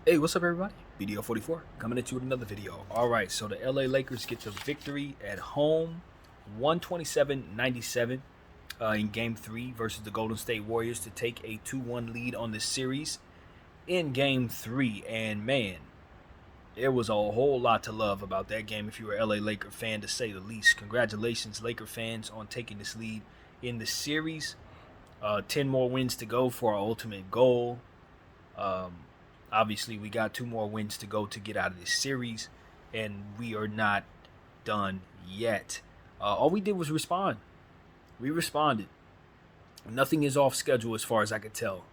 Hey, what's up, everybody? BDO44 coming at you with another video. All right, so the LA Lakers get the victory at home, 127-97 in Game 3 versus the Golden State Warriors to take a 2-1 lead on this series in Game 3. And man, there was a whole lot to love about that game if you were an LA Laker fan, to say the least. Congratulations, Laker fans, on taking this lead in the series. 10 more wins to go for our ultimate goal. Um, Obviously, we got 2 more wins to go to get out of this series, and we are not done yet. All we did was respond. We responded. Nothing is off schedule as far as I could tell.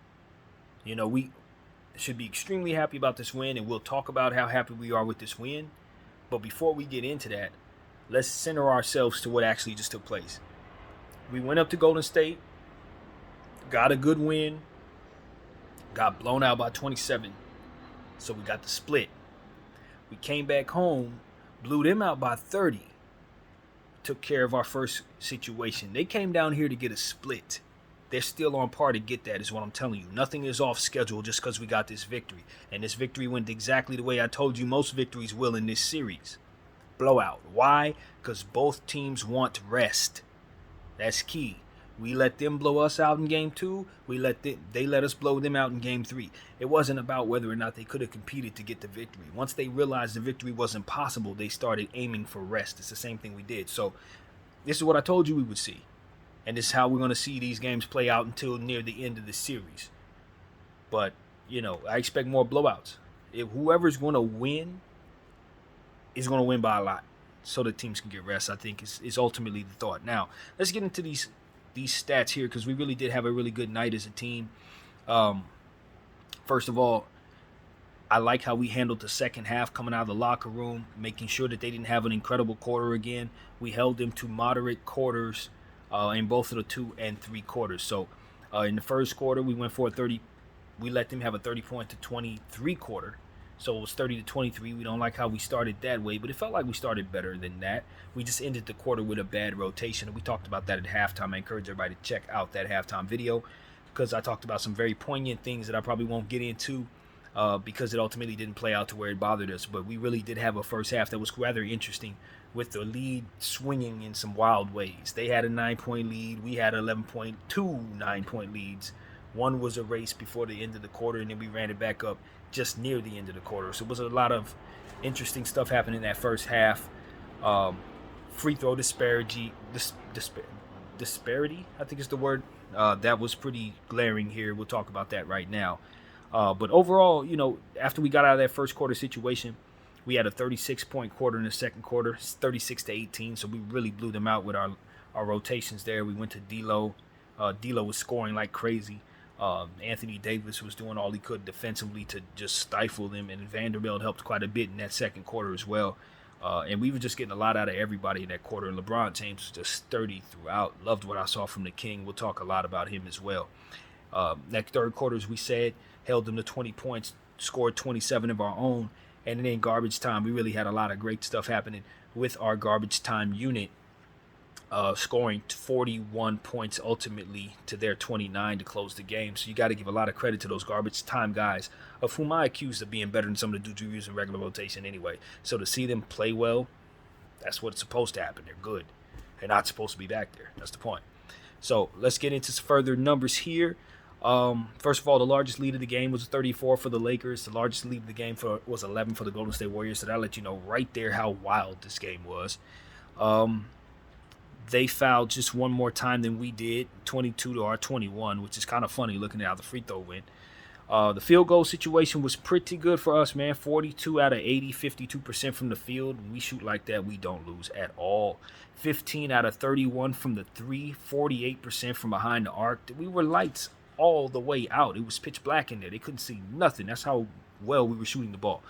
We should be extremely happy about this win, and we'll talk about how happy we are with this win. But before we get into that, let's center ourselves to what actually just took place. We went up to Golden State, got a good win, got blown out by 27. So we got the split. We came back home, blew them out by 30. Took care of our first situation. They came down here to get a split. They're still on par to get that, is what I'm telling you. Nothing is off schedule just because we got this victory. And this victory went exactly the way I told you most victories will in this series. Blowout. Why? Because both teams want rest. That's key. We let them blow us out in Game 2. They let us blow them out in Game 3. It wasn't about whether or not they could have competed to get the victory. Once they realized the victory wasn't possible, they started aiming for rest. It's the same thing we did. So this is what I told you we would see. And this is how we're going to see these games play out until near the end of the series. But, I expect more blowouts. If whoever's going to win is going to win by a lot, so the teams can get rest, I think is ultimately the thought. Now, let's get into these stats here, because we really did have a really good night as a team. First of all, I like how we handled the second half coming out of the locker room, making sure that they didn't have an incredible quarter again. We held them to moderate quarters in both of the 2 and 3 quarters. So in the first quarter, we went for a 30. We let them have a 30-point to 23 quarter. So it was 30 to 23. We don't like how we started that way, but it felt like we started better than that. We just ended the quarter with a bad rotation, and we talked about that at halftime. I encourage everybody to check out that halftime video, because I talked about some very poignant things that I probably won't get into because it ultimately didn't play out to where it bothered us. But we really did have a first half that was rather interesting, with the lead swinging in some wild ways. They had a 9-point lead. We had 11.2 9-point leads. One was erased before the end of the quarter, and then we ran it back up just near the end of the quarter. So it was a lot of interesting stuff happening in that first half. Free throw disparity, I think is the word. That was pretty glaring here. We'll talk about that right now. But overall, after we got out of that first quarter situation, we had a 36-point quarter in the second quarter, 36 to 18. So we really blew them out with our rotations there. We went to D'Lo. D'Lo was scoring like crazy. Anthony Davis was doing all he could defensively to just stifle them, and Vanderbilt helped quite a bit in that second quarter as well. And we were just getting a lot out of everybody in that quarter. And LeBron James was just sturdy throughout. Loved what I saw from the King. We'll talk a lot about him as well. That third quarter, as we said, held them to 20 points, scored 27 of our own. And then in garbage time, we really had a lot of great stuff happening with our garbage time unit. Scoring 41 points ultimately to their 29 to close the game. So you got to give a lot of credit to those garbage time guys, of whom I accused of being better than some of the dudes we use in regular rotation anyway. So to see them play well, that's what's supposed to happen. They're good. They're not supposed to be back there. That's the point. So let's get into some further numbers here. First of all, the largest lead of the game was 34 for the Lakers. The largest lead of the game was 11 for the Golden State Warriors. So that'll let you know right there how wild this game was. They fouled just one more time than we did, 22 to our 21, which is kind of funny looking at how the free throw went. The field goal situation was pretty good for us, man. 42 out of 80, 52% from the field. When we shoot like that, we don't lose at all. 15 out of 31 from the 3, 48% from behind the arc. We were lights all the way out. It was pitch black in there. They couldn't see nothing. That's how well we were shooting the ball.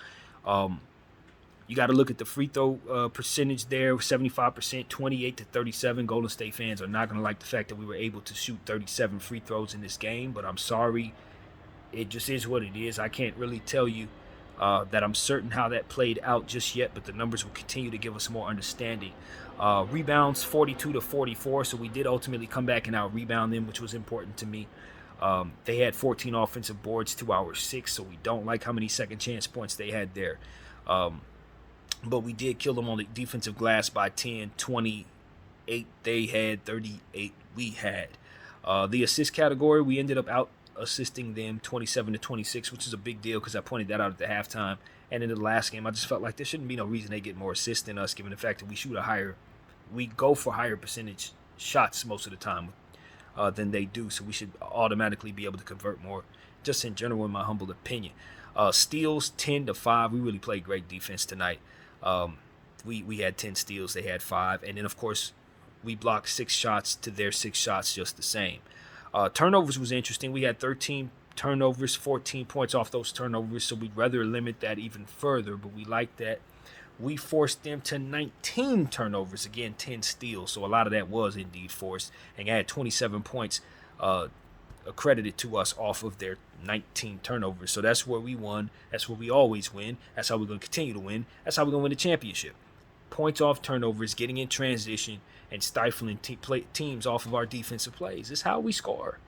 You got to look at the free throw percentage there, 75%, 28 to 37. Golden State fans are not going to like the fact that we were able to shoot 37 free throws in this game, but I'm sorry. It just is what it is. I can't really tell you that I'm certain how that played out just yet, but the numbers will continue to give us more understanding. Rebounds, 42 to 44, so we did ultimately come back and out-rebound them, which was important to me. They had 14 offensive boards to our 6, so we don't like how many second chance points they had there. But we did kill them on the defensive glass by 10, 28 they had, 38 we had. The assist category, we ended up out assisting them 27-26, which is a big deal because I pointed that out at the halftime. And in the last game, I just felt like there shouldn't be no reason they get more assists than us, given the fact that we go for higher percentage shots most of the time than they do. So we should automatically be able to convert more, just in general, in my humble opinion. Steals 10-5. We really played great defense tonight. We had 10 steals, they had 5, and then of course we blocked 6 shots to their 6 shots just the same. Turnovers was interesting. We had 13 turnovers, 14 points off those turnovers, so we'd rather limit that even further, but we like that. We forced them to 19 turnovers, again 10 steals, so a lot of that was indeed forced, and had 27 points accredited to us off of their 19 turnovers. So that's where we won. That's where we always win. That's how we're going to continue to win. That's how we're going to win the championship. Points off turnovers, getting in transition, and stifling teams off of our defensive plays. It's how we score.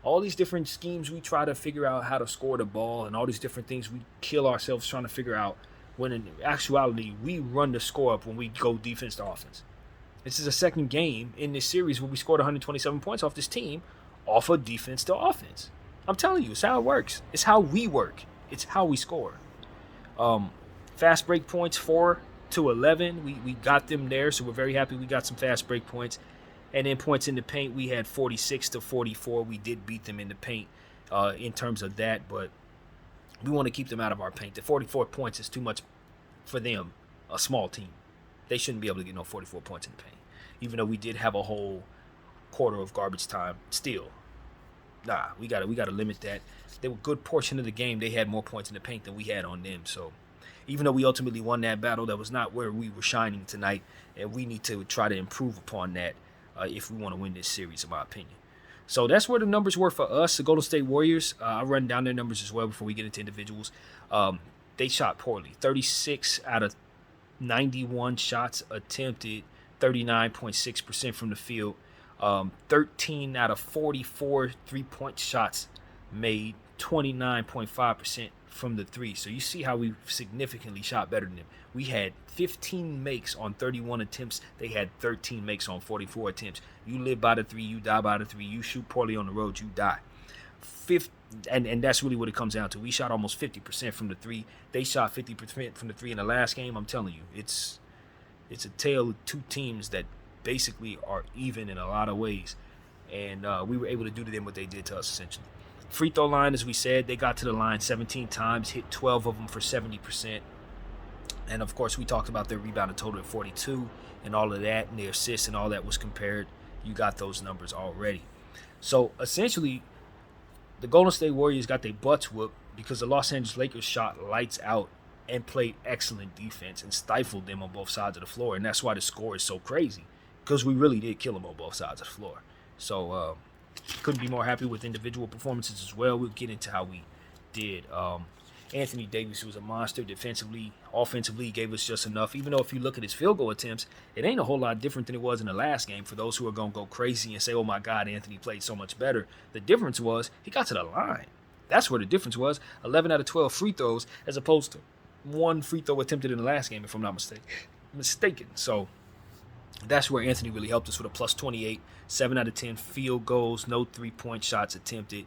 All these different schemes we try to figure out how to score the ball, and all these different things we kill ourselves trying to figure out, when in actuality we run the score up when we go defense to offense. This is a second game in this series where we scored 127 points off this team off of defense to offense. I'm telling you, it's how it works. It's how we work. It's how we score. Fast break points 4-11. We got them there, so we're very happy we got some fast break points. And then points in the paint, we had 46-44. We did beat them in the paint in terms of that, but we want to keep them out of our paint. The 44 points is too much for them, a small team. They shouldn't be able to get no 44 points in the paint, even though we did have a whole quarter of garbage time still. Nah, we gotta limit that. They were a good portion of the game. They had more points in the paint than we had on them. So even though we ultimately won that battle, that was not where we were shining tonight, and we need to try to improve upon that if we want to win this series, in my opinion. So that's where the numbers were for us, the Golden State Warriors. I'll run down their numbers as well before we get into individuals. They shot poorly. 36 out of 91 shots attempted, 39.6% from the field. 13 out of 44 three-point shots made, 29.5% from the three. So you see how we significantly shot better than them. We had 15 makes on 31 attempts. They had 13 makes on 44 attempts. You live by the three, you die by the three. You shoot poorly on the road, you die. And that's really what it comes down to. We shot almost 50% from the three. They shot 50% from the three in the last game. I'm telling you, it's a tale of two teams that basically are even in a lot of ways, and we were able to do to them what they did to us, essentially. Free throw line, as we said, they got to the line 17 times, hit 12 of them for 70%, and of course we talked about their rebounding total at 42 and all of that, and their assists and all that was compared. You got those numbers already. So essentially the Golden State Warriors got their butts whooped because the Los Angeles Lakers shot lights out and played excellent defense and stifled them on both sides of the floor, and that's why the score is so crazy, because we really did kill them on both sides of the floor. So couldn't be more happy with individual performances as well. We'll get into how we did. Anthony Davis was a monster defensively. Offensively, gave us just enough. Even though if you look at his field goal attempts, it ain't a whole lot different than it was in the last game. For those who are going to go crazy and say, oh my God, Anthony played so much better. The difference was he got to the line. That's where the difference was. 11 out of 12 free throws as opposed to one free throw attempted in the last game, if I'm not mistaken. So that's where Anthony really helped us with a plus 28, 7 out of 10 field goals, no three-point shots attempted,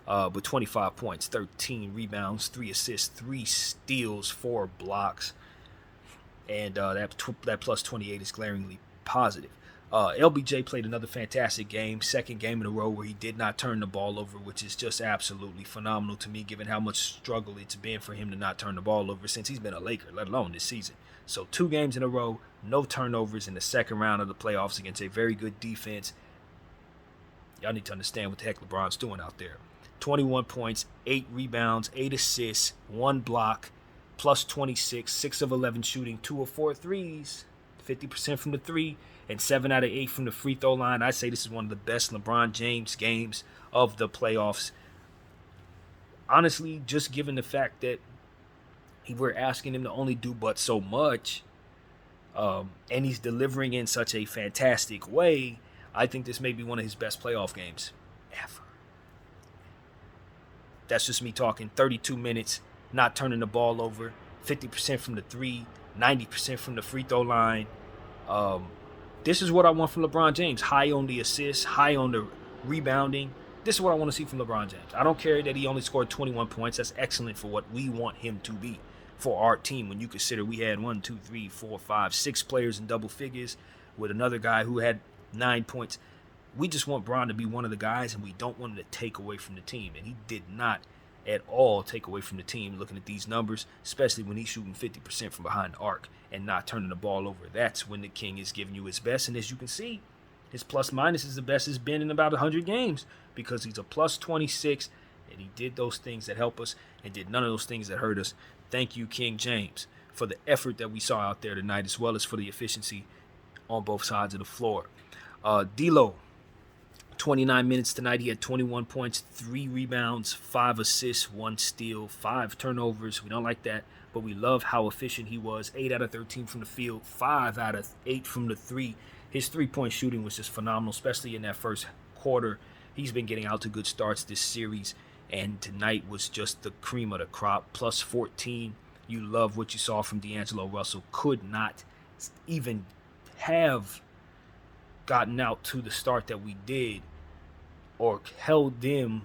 but 25 points, 13 rebounds, 3 assists, 3 steals, 4 blocks, and that plus 28 is glaringly positive. LBJ played another fantastic game, second game in a row where he did not turn the ball over, which is just absolutely phenomenal to me, given how much struggle it's been for him to not turn the ball over since he's been a Laker, let alone this season. So 2 games in a row, no turnovers in the second round of the playoffs against a very good defense. Y'all need to understand what the heck LeBron's doing out there. 21 points, 8 rebounds, 8 assists, 1 block, plus 26, 6 of 11 shooting, 2 of 4 threes, 50% from the 3, and 7 out of 8 from the free throw line. I say this is one of the best LeBron James games of the playoffs. Honestly, just given the fact that we're asking him to only do but so much, and he's delivering in such a fantastic way, I think this may be one of his best playoff games ever. That's just me talking. 32 minutes, not turning the ball over, 50% from the three, 90% from the free throw line. Um, this is what I want from LeBron James. High on the assists, high on the rebounding. This is what I want to see from LeBron James. I don't care that he only scored 21 points. That's excellent for what we want him to be for our team. When you consider we had 1, 2, 3, 4, 5, 6 players in double figures with another guy who had 9 points. We just want Bron to be one of the guys, and we don't want him to take away from the team. And he did not at all take away from the team looking at these numbers, especially when he's shooting 50% from behind the arc and not turning the ball over. That's when the King is giving you his best. And as you can see, his plus minus is the best it's been in about 100 games because he's a plus 26, and he did those things that help us and did none of those things that hurt us. Thank you, King James, for the effort that we saw out there tonight, as well as for the efficiency on both sides of the floor. D'Lo, 29 minutes tonight. He had 21 points, 3 rebounds, 5 assists, 1 steal, 5 turnovers. We don't like that, but we love how efficient he was. 8 out of 13 from the field, 5 out of 8 from the 3. His three-point shooting was just phenomenal, especially in that first quarter. He's been getting out to good starts this series, and tonight was just the cream of the crop. Plus 14. You love what you saw from D'Angelo Russell. Could not even have gotten out to the start that we did or held them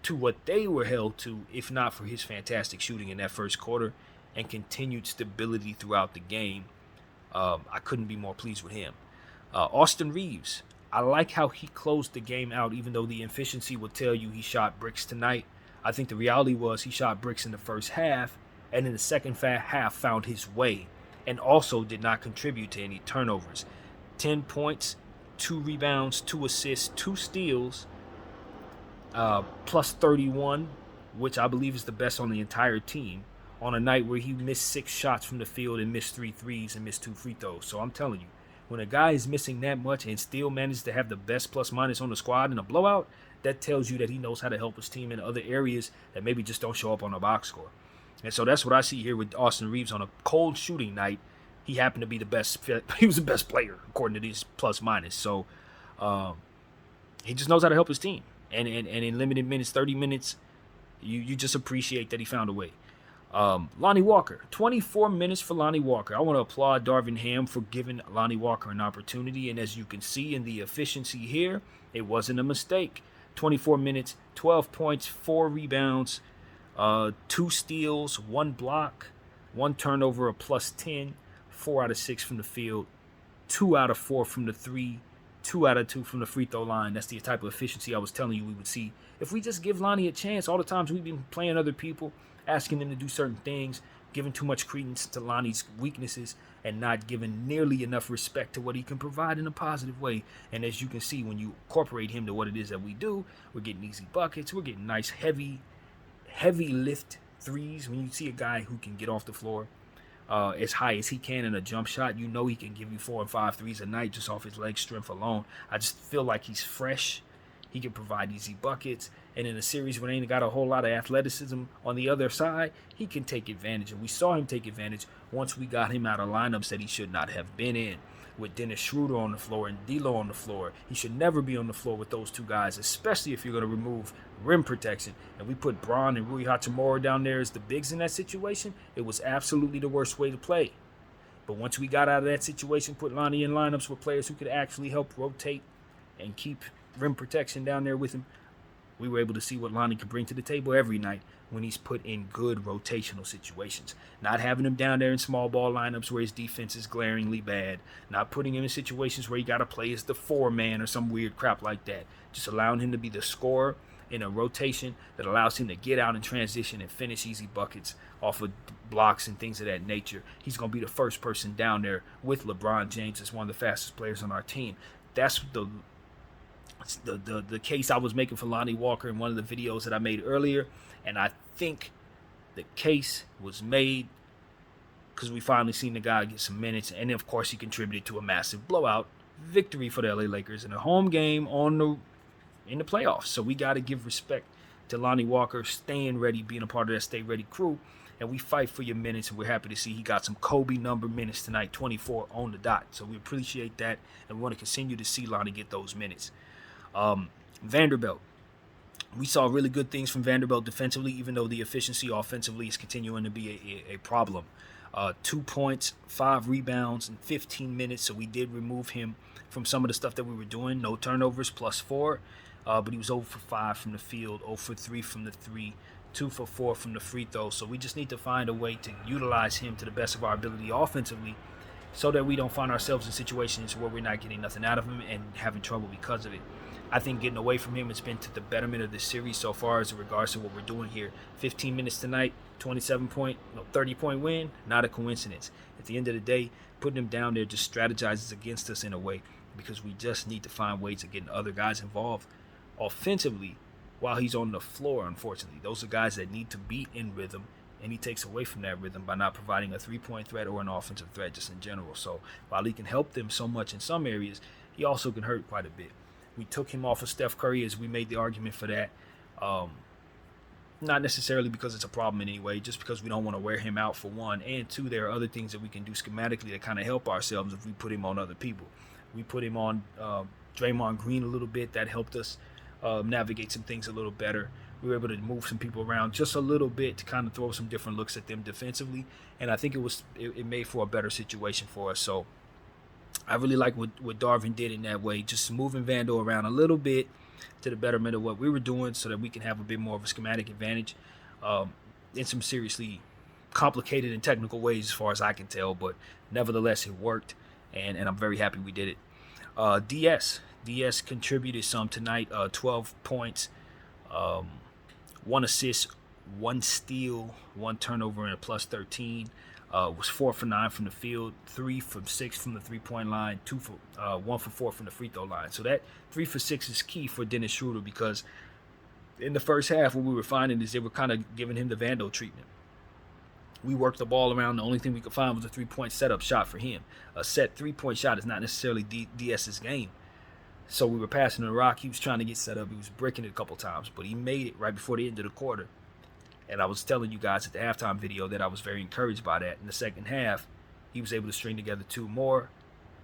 to what they were held to if not for his fantastic shooting in that first quarter and continued stability throughout the game. I couldn't be more pleased with him. Austin Reeves, I like how he closed the game out, even though the efficiency would tell you he shot bricks tonight. I think the reality was he shot bricks in the first half, and in the second half found his way and also did not contribute to any turnovers. 10 points, 2 rebounds, 2 assists, 2 steals, plus 31, which I believe is the best on the entire team, on a night where he missed 6 shots from the field and missed 3 threes and missed 2 free throws. So I'm telling you, when a guy is missing that much and still manages to have the best plus minus on the squad in a blowout, that tells you that he knows how to help his team in other areas that maybe just don't show up on the box score. And so that's what I see here with Austin Reeves on a cold shooting night. He happened to be the best. He was the best player according to these plus minus. So he just knows how to help his team. And in limited minutes, 30 minutes, you just appreciate that he found a way. Lonnie Walker, 24 minutes for Lonnie Walker. I want to applaud Darvin Ham for giving Lonnie Walker an opportunity. And as you can see in the efficiency here, it wasn't a mistake. 24 minutes, 12 points, 4 rebounds, 2 steals, 1 block, 1 turnover, a plus 10, 4 out of 6 from the field, 2 out of 4 from the 3, 2 out of 2 from the free throw line. That's the type of efficiency I was telling you we would see if we just give Lonnie a chance. All the times we've been playing other people, asking them to do certain things, giving too much credence to Lonnie's weaknesses, and not giving nearly enough respect to what he can provide in a positive way. And as you can see, when you incorporate him to what it is that we do, we're getting easy buckets, we're getting nice heavy lift threes. When you see a guy who can get off the floor as high as he can in a jump shot, you know he can give you 4 and 5 threes a night just off his leg strength alone. I just feel like he's fresh. He can provide easy buckets. And in a series where they ain't got a whole lot of athleticism on the other side, he can take advantage. And we saw him take advantage once we got him out of lineups that he should not have been in. With Dennis Schroeder on the floor and D'Lo on the floor. He should never be on the floor with those two guys, especially if you're going to remove rim protection. And we put Bron and Rui Hachimura down there as the bigs in that situation. It was absolutely the worst way to play. But once we got out of that situation, put Lonnie in lineups with players who could actually help rotate and keep rim protection down there with him, we were able to see what Lonnie could bring to the table every night when he's put in good rotational situations. Not having him down there in small ball lineups where his defense is glaringly bad. Not putting him in situations where he got to play as the 4-man or some weird crap like that. Just allowing him to be the scorer in a rotation that allows him to get out in transition and finish easy buckets off of blocks and things of that nature. He's going to be the first person down there with LeBron James as one of the fastest players on our team. That's the case I was making for Lonnie Walker in one of the videos that I made earlier, and I think the case was made because we finally seen the guy get some minutes, and of course he contributed to a massive blowout victory for the LA Lakers in a home game in the playoffs. So we got to give respect to Lonnie Walker staying ready, being a part of that stay ready crew, and we fight for your minutes, and we're happy to see he got some Kobe number minutes tonight, 24 on the dot. So we appreciate that, and we want to continue to see Lonnie get those minutes. Vanderbilt, We saw really good things from Vanderbilt defensively, even though the efficiency offensively is continuing to be a problem. 2 points, 5 rebounds in 15 minutes. So we did remove him from some of the stuff that we were doing. No turnovers, +4. But he was 0 for 5 from the field, 0 for 3 from the three, 2 for 4 from the free throw. So we just need to find a way to utilize him to the best of our ability offensively, so that we don't find ourselves in situations where we're not getting nothing out of him and having trouble because of it. I think getting away from him has been to the betterment of this series so far as in regards to what we're doing here. 15 minutes tonight, 30-point win, not a coincidence. At the end of the day, putting him down there just strategizes against us in a way, because we just need to find ways of getting other guys involved offensively while he's on the floor, unfortunately. Those are guys that need to be in rhythm, and he takes away from that rhythm by not providing a three-point threat or an offensive threat just in general. So while he can help them so much in some areas, he also can hurt quite a bit. We took him off of Steph Curry, as we made the argument for that. Not necessarily because it's a problem in any way, just because we don't want to wear him out, for one. And two, there are other things that we can do schematically to kind of help ourselves if we put him on other people. We put him on Draymond Green a little bit. That helped us navigate some things a little better. We were able to move some people around just a little bit to kind of throw some different looks at them defensively. And I think it made for a better situation for us. So I really like what Darvin did in that way, just moving Vando around a little bit to the betterment of what we were doing, so that we can have a bit more of a schematic advantage in some seriously complicated and technical ways as far as I can tell. But nevertheless, it worked, and I'm very happy we did it. DS contributed some tonight, 12 points, 1 assist, 1 steal, 1 turnover, and a +13. Was 4 for 9 from the field, 3 for 6 from the 3-point line, 1 for 4 from the free throw line. So that 3 for 6 is key for Dennis Schroeder, because in the first half, what we were finding is they were kind of giving him the Vando treatment. We worked the ball around. The only thing we could find was a 3-point setup shot for him. A set 3-point shot is not necessarily DS's game. So we were passing the rock. He was trying to get set up. He was breaking it a couple times, but he made it right before the end of the quarter. And I was telling you guys at the halftime video that I was very encouraged by that. In the second half, he was able to string together 2 more,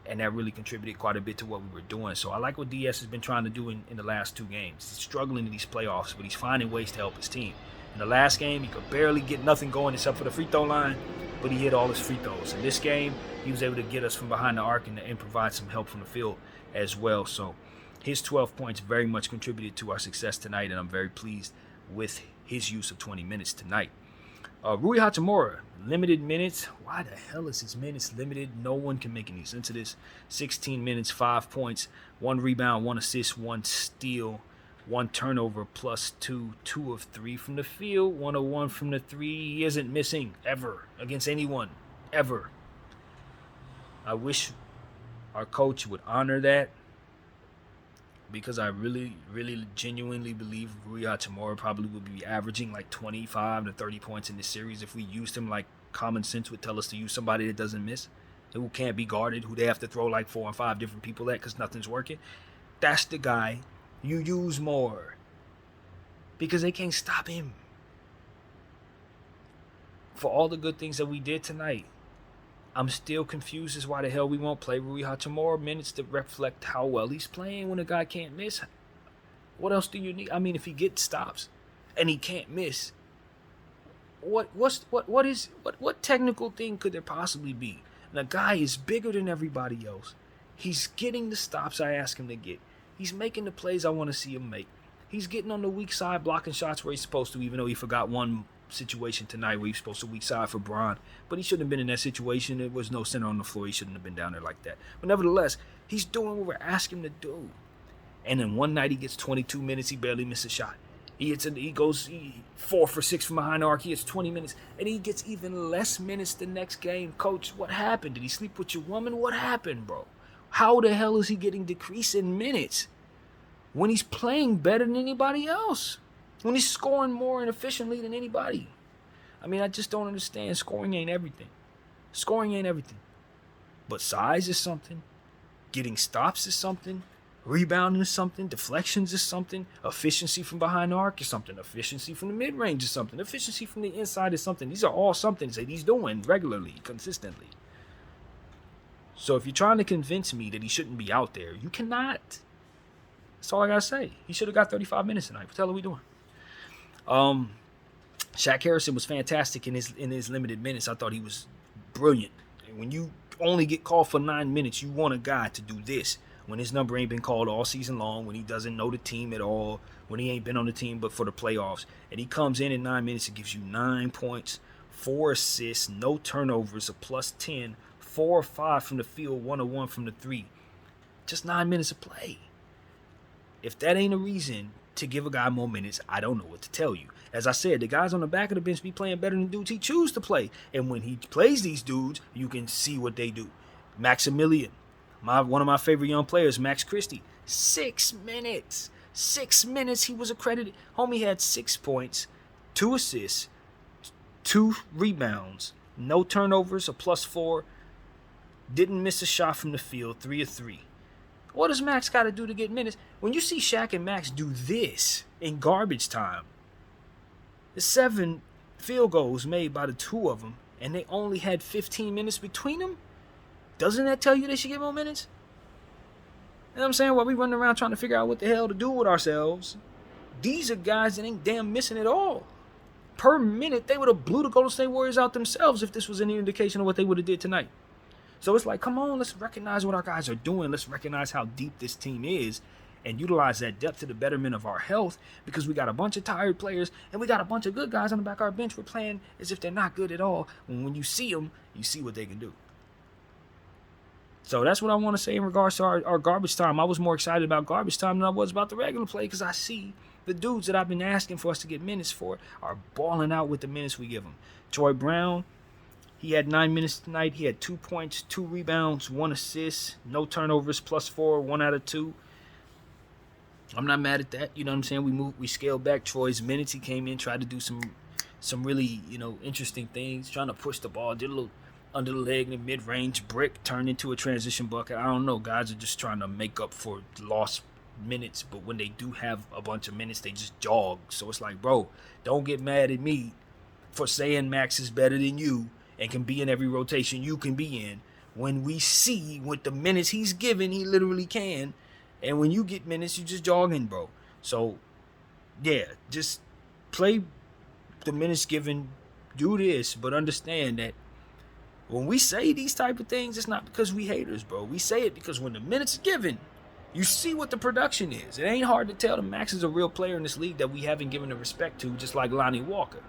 and that really contributed quite a bit to what we were doing. So I like what DS has been trying to do in the last 2 games. He's struggling in these playoffs, but he's finding ways to help his team. In the last game, he could barely get nothing going except for the free throw line, but he hit all his free throws. In this game, he was able to get us from behind the arc and provide some help from the field as well. So his 12 points very much contributed to our success tonight, and I'm very pleased with his use of 20 minutes tonight. Rui Hachimura, limited minutes. Why the hell is his minutes limited? No one can make any sense of this. 16 minutes, 5 points, 1 rebound, 1 assist, 1 steal, 1 turnover, +2, 2 of 3 from the field, 1 of 1 from the 3. He isn't missing ever against anyone, ever. I wish our coach would honor that, because I really, really genuinely believe Rui Hachimura probably would be averaging like 25 to 30 points in this series if we used him like common sense would tell us to use somebody that doesn't miss, who can't be guarded, who they have to throw like 4 and 5 different people at because nothing's working. That's the guy you use more, because they can't stop him. For all the good things that we did tonight, I'm still confused as why the hell we won't play Rui Hachimura minutes to reflect how well he's playing when a guy can't miss. What else do you need? I mean, if he gets stops and he can't miss, what technical thing could there possibly be? And the guy is bigger than everybody else. He's getting the stops I ask him to get. He's making the plays I want to see him make. He's getting on the weak side, blocking shots where he's supposed to, even though he forgot one situation tonight where he's supposed to weak side for Braun, but he shouldn't have been in that situation. There was no center on the floor. He shouldn't have been down there like that. But nevertheless, he's doing what we're asking him to do. And then one night he gets 22 minutes. He barely missed a shot. He goes 4 for 6 from behind the arc. He gets 20 minutes, and he gets even less minutes the next game. Coach, what happened? Did he sleep with your woman? What happened, bro? How the hell is he getting decrease in minutes when he's playing better than anybody else? When he's scoring more and efficiently than anybody? I mean, I just don't understand. Scoring ain't everything. Scoring ain't everything. But size is something. Getting stops is something. Rebounding is something. Deflections is something. Efficiency from behind the arc is something. Efficiency from the mid-range is something. Efficiency from the inside is something. These are all somethings that he's doing regularly, consistently. So if you're trying to convince me that he shouldn't be out there, you cannot. That's all I gotta say. He should have got 35 minutes tonight. What the hell are we doing? Um, Shaq Harrison was fantastic in his limited minutes. I thought he was brilliant. And when you only get called for 9 minutes, you want a guy to do this. When his number ain't been called all season long, when he doesn't know the team at all, when he ain't been on the team but for the playoffs, and he comes in 9 minutes and gives you 9 points, 4 assists, no turnovers, a +10, 4 or 5 from the field, 1 or 1 from the 3. Just 9 minutes of play. If that ain't a reason to give a guy more minutes, I don't know what to tell you. As I said, the guys on the back of the bench be playing better than dudes he chooses to play. And when he plays these dudes, you can see what they do. Maximilian, one of my favorite young players, Max Christie, 6 minutes. 6 minutes he was accredited. Homie had 6 points, 2 assists, 2 rebounds, no turnovers, a +4, didn't miss a shot from the field, 3 of 3. What does Max got to do to get minutes? When you see Shaq and Max do this in garbage time, the 7 field goals made by the 2 of them, and they only had 15 minutes between them, doesn't that tell you they should get more minutes? You know what I'm saying? While we running around trying to figure out what the hell to do with ourselves, these are guys that ain't damn missing at all. Per minute, they would have blew the Golden State Warriors out themselves if this was any indication of what they would have did tonight. So it's like, come on, let's recognize what our guys are doing. Let's recognize how deep this team is and utilize that depth to the betterment of our health, because we got a bunch of tired players and we got a bunch of good guys on the back of our bench. We're playing as if they're not good at all. When you see them, you see what they can do. So that's what I want to say in regards to our garbage time. I was more excited about garbage time than I was about the regular play, because I see the dudes that I've been asking for us to get minutes for are balling out with the minutes we give them. Troy Brown, he had 9 minutes tonight. He had 2 points, 2 rebounds, 1 assist, no turnovers, +4, 1 out of 2. I'm not mad at that. You know what I'm saying? We scaled back Troy's minutes. He came in, tried to do some really, interesting things, trying to push the ball, did a little under the leg in the mid-range brick, turned into a transition bucket. I don't know. Guys are just trying to make up for lost minutes, but when they do have a bunch of minutes, they just jog. So it's like, bro, don't get mad at me for saying Max is better than you and can be in every rotation you can be in. When we see with the minutes he's given, he literally can. And when you get minutes, you just jogging, bro. So, yeah, just play the minutes given, do this, but understand that when we say these type of things, it's not because we haters, bro. We say it because when the minutes are given, you see what the production is. It ain't hard to tell that Max is a real player in this league that we haven't given the respect to, just like Lonnie Walker.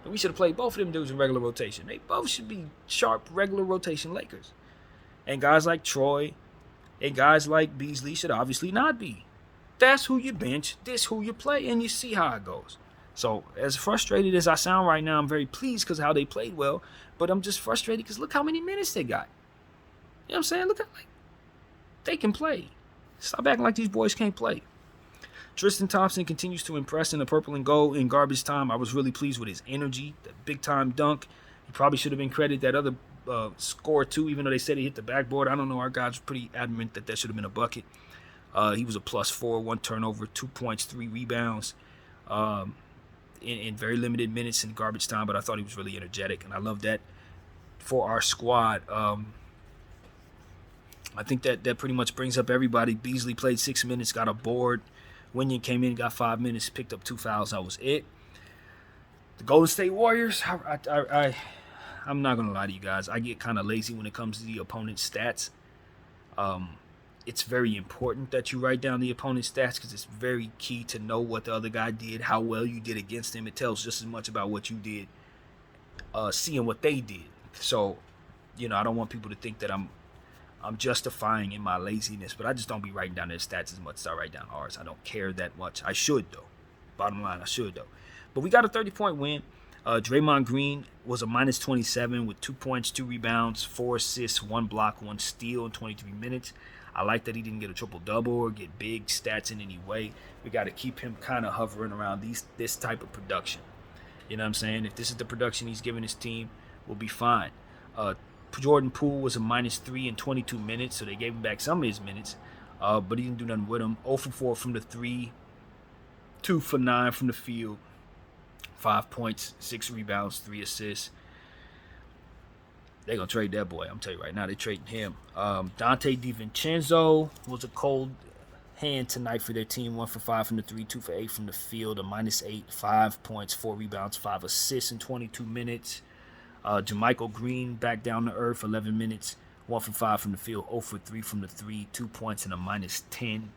And we should have played both of them dudes in regular rotation. They both should be sharp regular rotation Lakers. And guys like Troy and guys like Beasley should obviously not be. That's who you bench. This who you play, and you see how it goes. So as frustrated as I sound right now, I'm very pleased because how they played well. But I'm just frustrated because look how many minutes they got. You know what I'm saying? Look at they can play. Stop acting like these boys can't play. Tristan Thompson continues to impress in the purple and gold in garbage time. I was really pleased with his energy, that big-time dunk. He probably should have been credited that other score, too, even though they said he hit the backboard. I don't know. Our guys were pretty adamant that should have been a bucket. He was a +4, 1 turnover, 2 points, 3 rebounds in very limited minutes in garbage time, but I thought he was really energetic, and I love that for our squad. I think that pretty much brings up everybody. Beasley played 6 minutes, got a board. Wenyen came in, got 5 minutes, picked up 2 fouls. That was it. The Golden State Warriors, I'm not going to lie to you guys. I get kind of lazy when it comes to the opponent's stats. It's very important that you write down the opponent's stats because it's very key to know what the other guy did, how well you did against him. It tells just as much about what you did, seeing what they did. So, I don't want people to think that I'm justifying in my laziness, but I just don't be writing down their stats as much as I write down ours. I don't care that much. I should, though. Bottom line, I should, though. But we got a 30-point win. Draymond Green was a -27 with 2 points, 2 rebounds, 4 assists, 1 block, 1 steal in 23 minutes. I like that he didn't get a triple-double or get big stats in any way. We got to keep him kind of hovering around this type of production. You know what I'm saying? If this is the production he's giving his team, we'll be fine. Jordan Poole was a -3 in 22 minutes, so they gave him back some of his minutes, but he didn't do nothing with him. 0 for 4 from the 3, 2 for 9 from the field, 5 points, 6 rebounds, 3 assists. They're going to trade that boy. I'm telling you right now, they're trading him. Dante DiVincenzo was a cold hand tonight for their team. 1 for 5 from the 3, 2 for 8 from the field, a -8, 5 points, 4 rebounds, 5 assists in 22 minutes. Jermichael Green back down to earth, 11 minutes, 1 for 5 from the field, 0 for 3 from the 3, 2 points and a -10.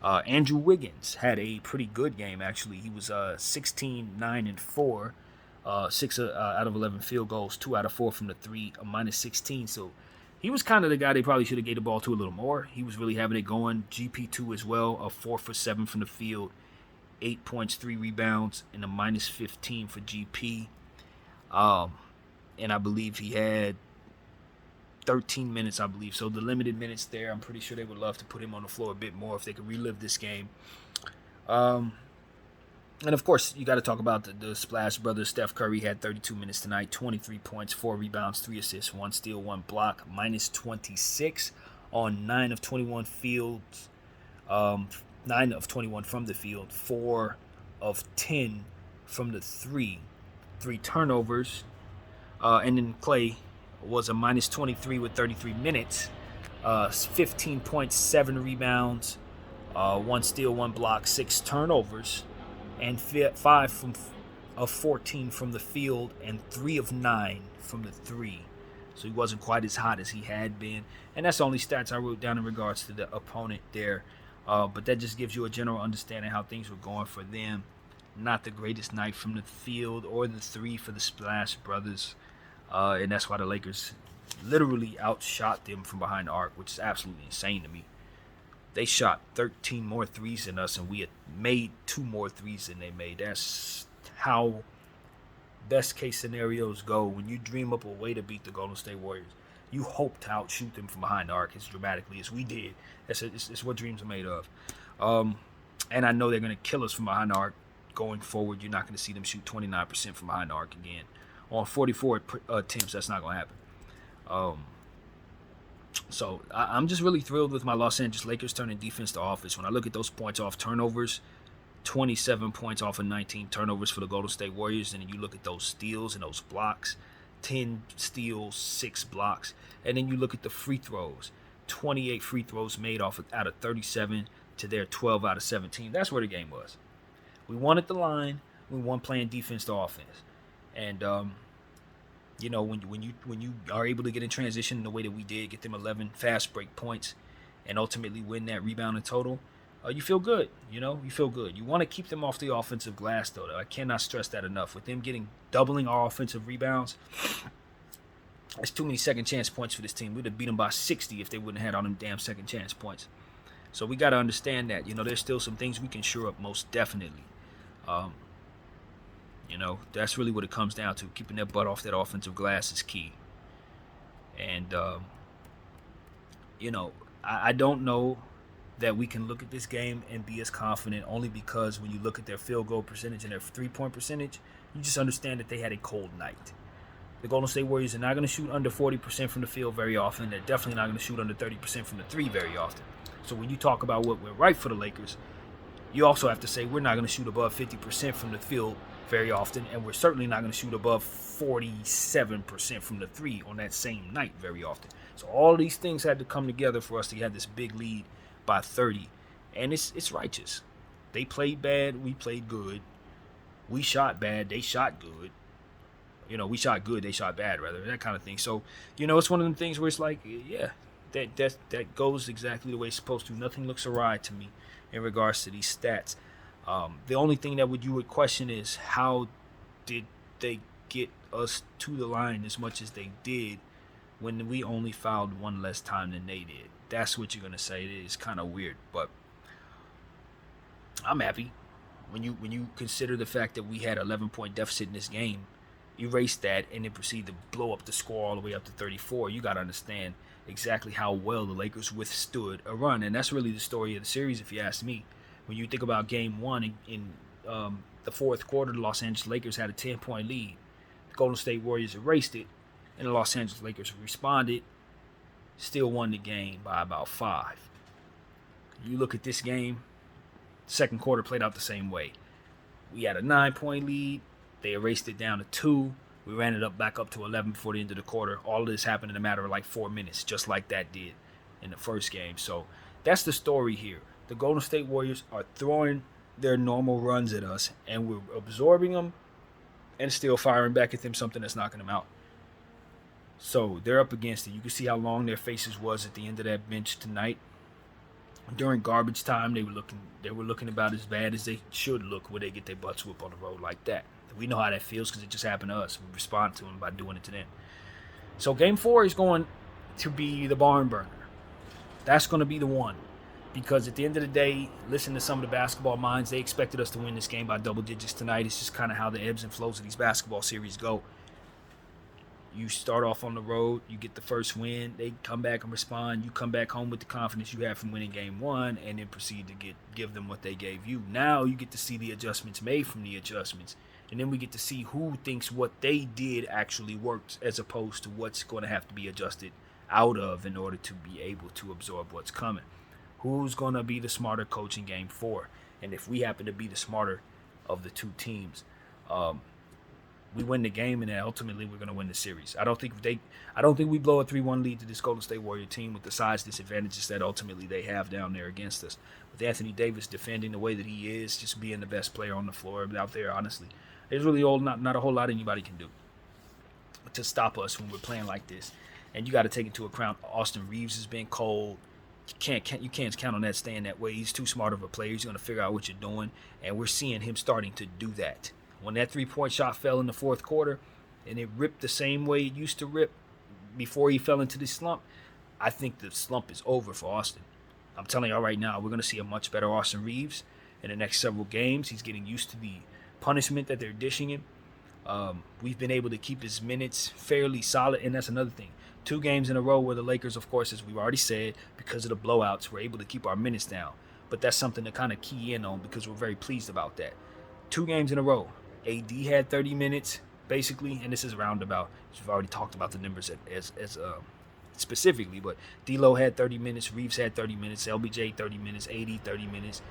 Andrew Wiggins had a pretty good game, actually. He was 16, 9, and 4. 6 out of 11 field goals, 2 out of 4 from the 3, a -16. So he was kind of the guy they probably should have gave the ball to a little more. He was really having it going. GP2 as well, a 4 for 7 from the field, 8 points, 3 rebounds, and a -15 for GP. And I believe he had 13 minutes, I believe. So the limited minutes there, I'm pretty sure they would love to put him on the floor a bit more if they could relive this game. And of course, you got to talk about the Splash Brothers. Steph Curry had 32 minutes tonight, 23 points, 4 rebounds, 3 assists, 1 steal, 1 block, -26 on 9 of 21 fields, 9 of 21 from the field, 4 of 10 from the 3 turnovers. And then Clay was a -23 with 33 minutes, 15 points, 7 rebounds, 1 steal, 1 block, 6 turnovers, and 5 of 14 from the field, and 3 of 9 from the 3. So he wasn't quite as hot as he had been. And that's the only stats I wrote down in regards to the opponent there. But that just gives you a general understanding how things were going for them. Not the greatest night from the field or the 3 for the Splash Brothers. And that's why the Lakers literally outshot them from behind the arc, which is absolutely insane to me. They shot 13 more threes than us, and we had made 2 more threes than they made. That's how best case scenarios go. When you dream up a way to beat the Golden State Warriors, you hope to outshoot them from behind the arc as dramatically as we did. It's what dreams are made of. And I know they're going to kill us from behind the arc going forward. You're not going to see them shoot 29% from behind the arc again. On 44 attempts, that's not going to happen. So I'm just really thrilled with my Los Angeles Lakers turning defense to offense. When I look at those points off turnovers, 27 points off of 19 turnovers for the Golden State Warriors, and then you look at those steals and those blocks, 10 steals, 6 blocks, and then you look at the free throws, 28 free throws made out of 37 to their 12 out of 17. That's where the game was. We won at the line. We won playing defense to offense. And when you are able to get in transition in the way that we did, get them 11 fast break points, and ultimately win that rebound in total, you feel good. You feel good. You want to keep them off the offensive glass, though. I cannot stress that enough. With them doubling our offensive rebounds, that's too many second chance points for this team. We'd have beat them by 60 if they wouldn't have had all them damn second chance points. So we got to understand that. There's still some things we can shore up, most definitely. That's really what it comes down to. Keeping their butt off that offensive glass is key. And, I don't know that we can look at this game and be as confident, only because when you look at their field goal percentage and their 3-point percentage, you just understand that they had a cold night. The Golden State Warriors are not going to shoot under 40% from the field very often. They're definitely not going to shoot under 30% from the 3 very often. So when you talk about what went right for the Lakers, you also have to say we're not going to shoot above 50% from the field very often, and we're certainly not going to shoot above 47% from the 3 on that same night very often. So all these things had to come together for us to have this big lead by 30, and it's righteous. They played bad, we played good. We shot bad, they shot good. We shot good, they shot bad, rather, that kind of thing. So, it's one of them things where it's like, yeah, that goes exactly the way it's supposed to. Nothing looks awry to me in regards to these stats. The only thing that you would question is, how did they get us to the line as much as they did when we only fouled 1 less time than they did? That's what you're going to say. It is kind of weird, but I'm happy. When you consider the fact that we had an 11-point deficit in this game, erase that, and then proceed to blow up the score all the way up to 34, you got to understand exactly how well the Lakers withstood a run. And that's really the story of the series, if you ask me. When you think about Game 1 in the fourth quarter, the Los Angeles Lakers had a 10-point lead. The Golden State Warriors erased it, and the Los Angeles Lakers responded, still won the game by about 5. You look at this game, second quarter played out the same way. We had a 9-point lead. They erased it down to 2. We ran it back up to 11 before the end of the quarter. All of this happened in a matter of like 4 minutes, just like that did in the first game. So that's the story here. the Golden State Warriors are throwing their normal runs at us, and we're absorbing them and still firing back at them, something that's knocking them out. So they're up against it. You can see how long their faces was at the end of that bench tonight. During garbage time, they were looking about as bad as they should look when they get their butts whooped on the road like that. We know how that feels because it just happened to us. We respond to them by doing it to them. So Game 4 is going to be the barn burner. That's going to be the one. Because at the end of the day, listen to some of the basketball minds. They expected us to win this game by double digits tonight. It's just kind of how the ebbs and flows of these basketball series go. You start off on the road, you get the first win, they come back and respond. You come back home with the confidence you had from winning game 1 and then proceed to give them what they gave you. Now you get to see the adjustments made from the adjustments. And then we get to see who thinks what they did actually works as opposed to what's going to have to be adjusted out of in order to be able to absorb what's coming. Who's going to be the smarter coach in game 4? And if we happen to be the smarter of the two teams, we win the game, and then ultimately we're going to win the series. I don't think we blow a 3-1 lead to this Golden State Warrior team with the size disadvantages that ultimately they have down there against us. With Anthony Davis defending the way that he is, just being the best player on the floor out there, honestly, there's really not a whole lot anybody can do to stop us when we're playing like this. And you got to take into account Austin Reeves has been cold. You can't count on that staying that way. He's too smart of a player. He's going to figure out what you're doing, and we're seeing him starting to do that. When that three-point shot fell in the fourth quarter and it ripped the same way it used to rip before he fell into the slump, I think the slump is over for Austin. I'm telling y'all right now, we're going to see a much better Austin Reeves in the next several games. He's getting used to the punishment that they're dishing him. We've been able to keep his minutes fairly solid, and that's another thing. 2 games in a row where the Lakers, of course, as we've already said, because of the blowouts, we're able to keep our minutes down. But that's something to kind of key in on because we're very pleased about that. 2 games in a row. AD had 30 minutes, basically, and this is roundabout. We've already talked about the numbers as specifically, but D'Lo had 30 minutes, Reeves had 30 minutes, LBJ 30 minutes, AD 30 minutes.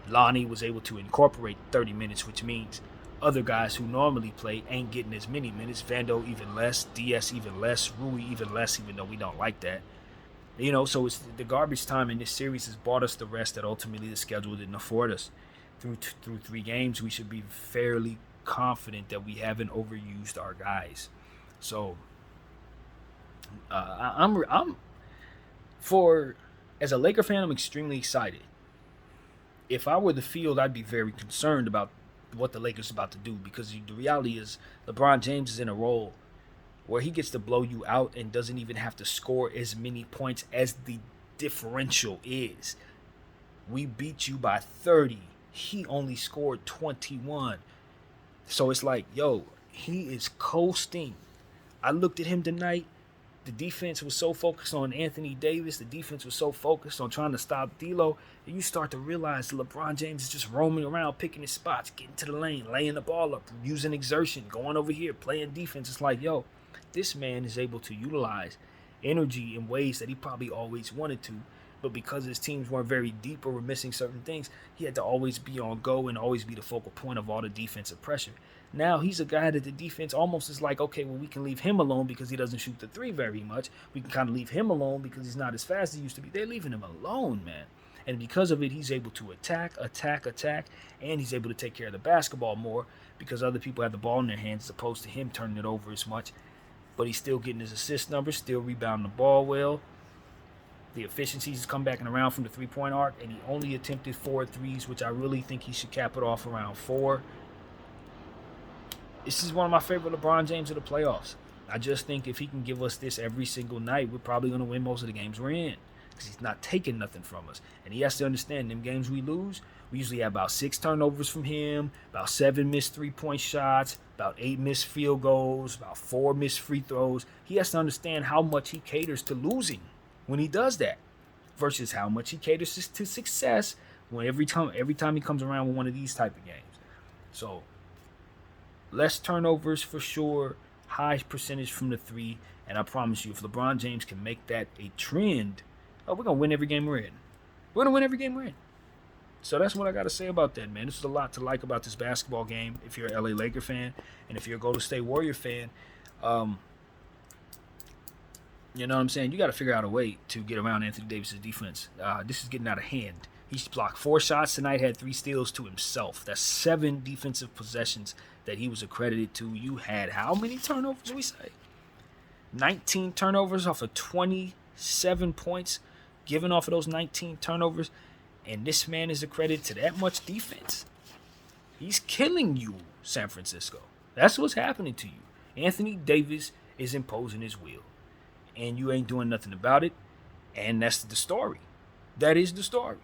Lonnie was able to incorporate 30 minutes, which means other guys who normally play ain't getting as many minutes. Vando even less, DS even less, Rui even less, even though we don't like that. You know, so it's the garbage time in this series has bought us the rest that ultimately the schedule didn't afford us. Through 3 games, we should be fairly confident that we haven't overused our guys. So I'm as a Laker fan, I'm extremely excited. If I were the field, I'd be very concerned about what the Lakers are about to do because the reality is LeBron James is in a role where he gets to blow you out and doesn't even have to score as many points as the differential is. We beat you by 30. He only scored 21. So it's like, yo, he is coasting. I looked at him tonight. The defense was so focused on Anthony Davis. The defense was so focused on trying to stop D'Lo. And you start to realize LeBron James is just roaming around, picking his spots, getting to the lane, laying the ball up, using exertion, going over here, playing defense. It's like, yo, this man is able to utilize energy in ways that he probably always wanted to. But because his teams weren't very deep or were missing certain things, he had to always be on go and always be the focal point of all the defensive pressure. Now he's a guy that the defense almost is like, okay, well, we can leave him alone because he doesn't shoot the 3 very much. We can kind of leave him alone because he's not as fast as he used to be. They're leaving him alone, man. And because of it, he's able to attack, and he's able to take care of the basketball more because other people have the ball in their hands as opposed to him turning it over as much. But he's still getting his assist numbers, still rebounding the ball well. The efficiencies is come back and around from the 3-point arc, and he only attempted 4 threes, which I really think he should cap it off around 4. This is one of my favorite LeBron James of the playoffs. I just think if he can give us this every single night, we're probably going to win most of the games we're in because he's not taking nothing from us. And he has to understand them games we lose, we usually have about 6 turnovers from him, about 7 missed 3-point shots, about 8 missed field goals, about 4 missed free throws. He has to understand how much he caters to losing when he does that versus how much he caters to success when every time he comes around with one of these type of games. So less turnovers for sure, high percentage from the 3, and I promise you, if LeBron James can make that a trend, we're going to win every game we're in. We're going to win every game we're in. So that's what I got to say about that, man. This is a lot to like about this basketball game if you're an LA Laker fan, and if you're a Golden State Warrior fan, you know what I'm saying? You got to figure out a way to get around Anthony Davis' defense. This is getting out of hand. He's blocked 4 shots tonight, had 3 steals to himself. That's 7 defensive possessions that he was accredited to. You had how many turnovers, we say? 19 turnovers off of 27 points given off of those 19 turnovers. And this man is accredited to that much defense. He's killing you, San Francisco. That's what's happening to you. Anthony Davis is imposing his will. And you ain't doing nothing about it. And that's the story. That is the story.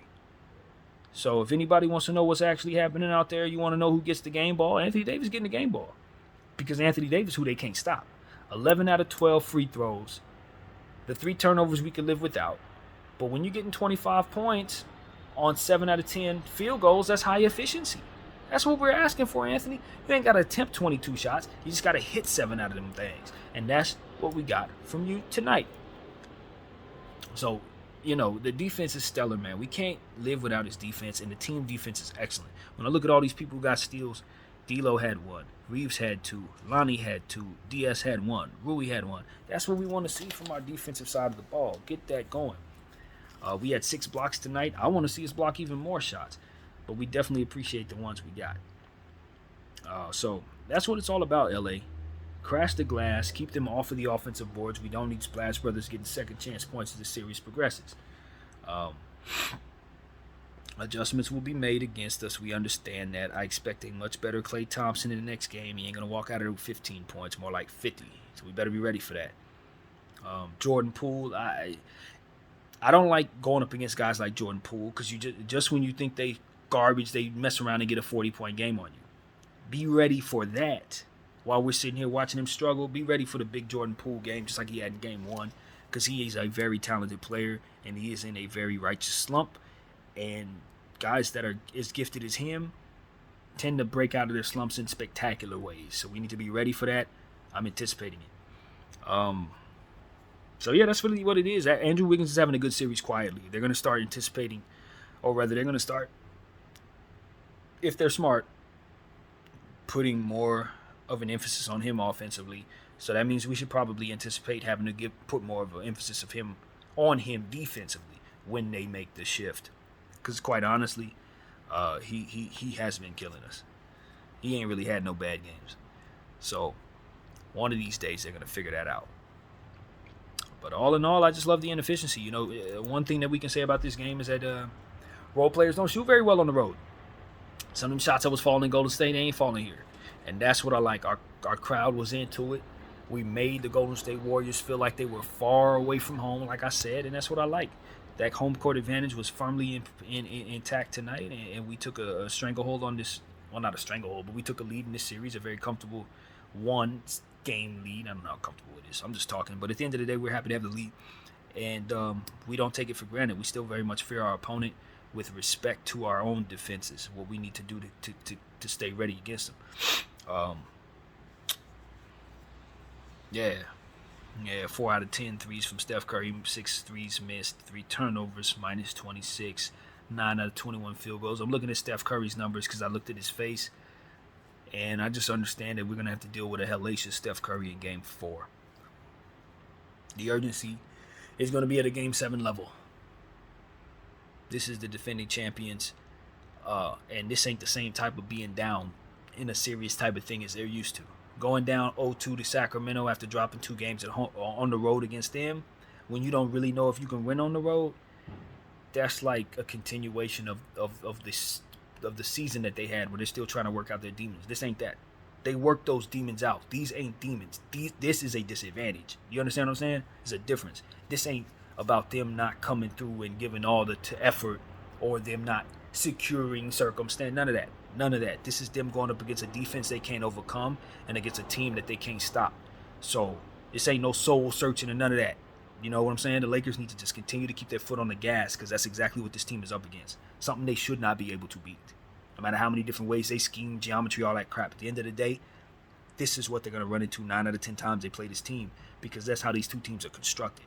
So if anybody wants to know what's actually happening out there, you want to know who gets the game ball, Anthony Davis getting the game ball. Because Anthony Davis, who they can't stop. 11 out of 12 free throws. The 3 turnovers we could live without. But when you're getting 25 points on 7 out of 10 field goals, that's high efficiency. That's what we're asking for, Anthony. You ain't got to attempt 22 shots. You just got to hit 7 out of them things. And that's what we got from you tonight. So, you know, the defense is stellar, man. We can't live without his defense, and the team defense is excellent. When I look at all these people who got steals, D'Lo had 1, Reeves had 2, Lonnie had 2, DS had 1, Rui had 1. That's what we want to see from our defensive side of the ball. Get that going. We had 6 blocks tonight. I want to see us block even more shots, but we definitely appreciate the ones we got. So that's what it's all about, LA. Crash the glass, keep them off of the offensive boards. We don't need Splash Brothers getting second chance points as the series progresses. Adjustments will be made against us. We understand that. I expect a much better Klay Thompson in the next game. He ain't going to walk out of there with 15 points, more like 50. So we better be ready for that. Jordan Poole, I don't like going up against guys like Jordan Poole because you just when you think they garbage, they mess around and get a 40-point game on you. Be ready for that. While we're sitting here watching him struggle, be ready for the big Jordan Poole game, just like he had in game 1, because he is a very talented player, and he is in a very righteous slump. And guys that are as gifted as him tend to break out of their slumps in spectacular ways. So we need to be ready for that. I'm anticipating it. So, yeah, that's really what it is. Andrew Wiggins is having a good series quietly. They're going to start anticipating, or rather they're going to start, if they're smart, putting more of an emphasis on him offensively. So that means we should probably anticipate having to put more of an emphasis on him defensively when they make the shift. Because quite honestly, he has been killing us. He ain't really had no bad games. So one of these days they're going to figure that out. But all in all, I just love the inefficiency. You know, one thing that we can say about this game is that role players don't shoot very well on the road. Some of them shots that was falling in Golden State, they ain't falling here. And that's what I like. Our crowd was into it. We made the Golden State Warriors feel like they were far away from home, like I said, and that's what I like. That home court advantage was firmly intact tonight, and we took a stranglehold on this. Well, not a stranglehold, but we took a lead in this series, a very comfortable one-game lead. I don't know how comfortable it is. I'm just talking. But at the end of the day, we're happy to have the lead, and we don't take it for granted. We still very much fear our opponent with respect to our own defenses, what we need to do to stay ready against them. Yeah, 4 out of 10 threes from Steph Curry, 6 threes missed, 3 turnovers, minus 26, 9 out of 21 field goals. I'm looking at Steph Curry's numbers because I looked at his face, and I just understand that we're going to have to deal with a hellacious Steph Curry in Game 4. The urgency is going to be at a Game 7 level. This is the defending champions, and this ain't the same type of being down in a serious type of thing as they're used to. Going down 0-2 to Sacramento after dropping 2 games at home, on the road against them, when you don't really know if you can win on the road, that's like a continuation of the season that they had where they're still trying to work out their demons. This ain't that. They worked those demons out. These ain't demons. This is a disadvantage. You understand what I'm saying? It's a difference. This ain't about them not coming through and giving all the effort or them not securing circumstance. None of that. None of that. This is them going up against a defense they can't overcome and against a team that they can't stop. So this ain't no soul searching and none of that. You know what I'm saying? The Lakers need to just continue to keep their foot on the gas because that's exactly what this team is up against. Something they should not be able to beat. No matter how many different ways they scheme, geometry, all that crap. At the end of the day, this is what they're going to run into 9 out of 10 times they play this team because that's how these two teams are constructed.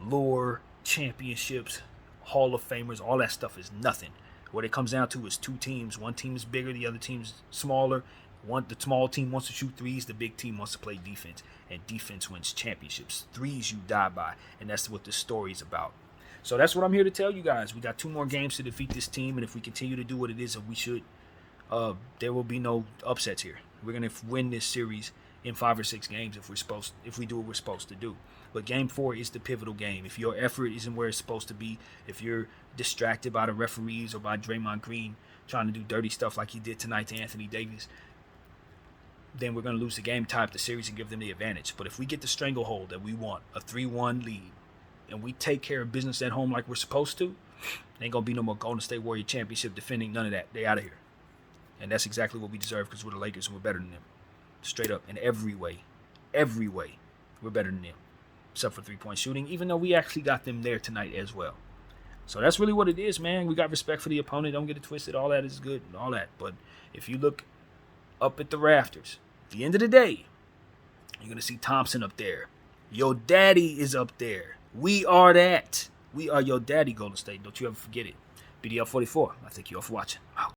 Lure, championships, Hall of Famers, all that stuff is nothing. What it comes down to is 2 teams. One team is bigger, the other team's smaller. The small team wants to shoot threes, the big team wants to play defense. And defense wins championships. Threes you die by. And that's what this story is about. So that's what I'm here to tell you guys. We got 2 more games to defeat this team, and if we continue to do what it is that we should, there will be no upsets here. We're gonna win this series in 5 or 6 games if we do what we're supposed to do. But game 4 is the pivotal game. If your effort isn't where it's supposed to be, if you're distracted by the referees or by Draymond Green trying to do dirty stuff like he did tonight to Anthony Davis, then we're going to lose the game, tie up the series, and give them the advantage. But if we get the stranglehold that we want, a 3-1 lead, and we take care of business at home like we're supposed to, ain't going to be no more Golden State Warrior championship defending, none of that. They out of here. And that's exactly what we deserve because we're the Lakers and we're better than them. Straight up, in every way, we're better than them. Except for 3-point shooting, even though we actually got them there tonight as well. So that's really what it is, man. We got respect for the opponent. Don't get it twisted. All that is good and all that. But if you look up at the rafters, at the end of the day, you're going to see Thompson up there. Your daddy is up there. We are that. We are your daddy, Golden State. Don't you ever forget it. BDL 44. I thank you all for watching. Out.